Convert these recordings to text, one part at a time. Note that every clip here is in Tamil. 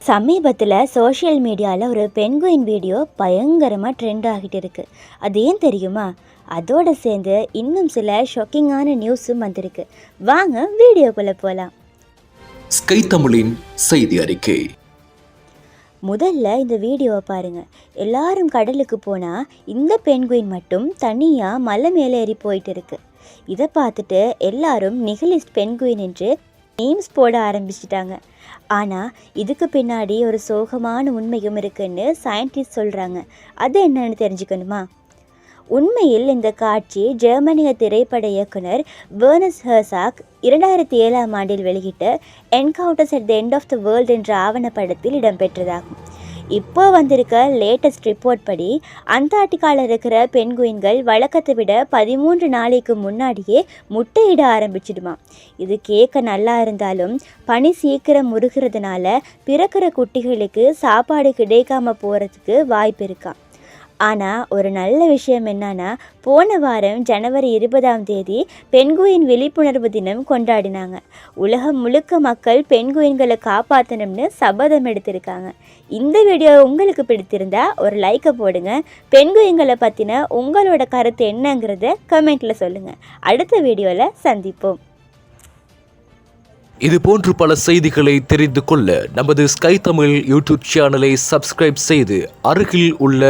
சமீபத்தில் சோஷியல் மீடியாவில் ஒரு பென்குயின் வீடியோ பயங்கரமாக ட்ரெண்ட் ஆகிட்டு இருக்கு. அது ஏன் தெரியுமா? அதோடு சேர்ந்து இன்னும் சில ஷாக்கிங்கான நியூஸும் வந்திருக்கு. வாங்க வீடியோக்குள்ளே போகலாம். ஸ்கை தமிழின் செய்தி அறிக்கை. முதல்ல இந்த வீடியோவை பாருங்கள். எல்லாரும் கடலுக்கு போனால் இந்த பென்குயின் மட்டும் தனியாக மலை மேலே ஏறி போயிட்டு இருக்கு. இதை பார்த்துட்டு எல்லாரும் நிகிலிஸ்ட் பென்குயின் என்று மீம்ஸ் போட ஆரம்பிச்சிட்டாங்க. ஆனால் இதுக்கு பின்னாடி ஒரு சோகமான உண்மையும் இருக்குன்னு சயின்டிஸ்ட் சொல்கிறாங்க. அது என்னன்னு தெரிஞ்சுக்கணுமா? உண்மையில் இந்த காட்சி ஜெர்மனிய திரைப்பட இயக்குனர் வெர்னர் ஹெர்சாக் 2007ஆம் ஆண்டில் வெளியிட்ட encounters at the end of the world என்ற ஆவணப்படத்தில் இடம்பெற்றதாகும். இப்போ வந்திருக்க லேட்டஸ்ட் ரிப்போர்ட் படி அண்டார்டிகாவில் இருக்கிற பென்குயின்கள் வழக்கத்தை விட 13 நாளைக்கு முன்னாடியே முட்டையிட ஆரம்பிச்சிடுமா. இது கேட்க நல்லா இருந்தாலும் பனி சீக்கிரம் முருகிறதுனால பிறக்கிற குட்டிகளுக்கு சாப்பாடு கிடைக்காம போகிறதுக்கு வாய்ப்பு இருக்காம். ஆனால் ஒரு நல்ல விஷயம் என்னன்னா, போன வாரம் ஜனவரி 20ஆம் தேதி பென்குயின் விழிப்புணர்வு தினம் கொண்டாடினாங்க. உலகம் முழுக்க மக்கள் பென்குயின்களை காப்பாற்றணும்னு சபதம் எடுத்திருக்காங்க. இந்த வீடியோ உங்களுக்கு பிடித்திருந்தா ஒரு லைக்கை போடுங்க. பென்குயின்களை பற்றின உங்களோட கருத்து என்னங்கிறத கமெண்ட்டில் சொல்லுங்கள். அடுத்த வீடியோவில் சந்திப்போம். இது போன்று பல செய்திகளை தெரிந்து கொள்ள நமது ஸ்கை தமிழ் யூடியூப் சேனலை சப்ஸ்கிரைப் செய்து அருகில் உள்ள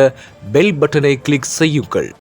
பெல் பட்டனை கிளிக் செய்யுங்கள்.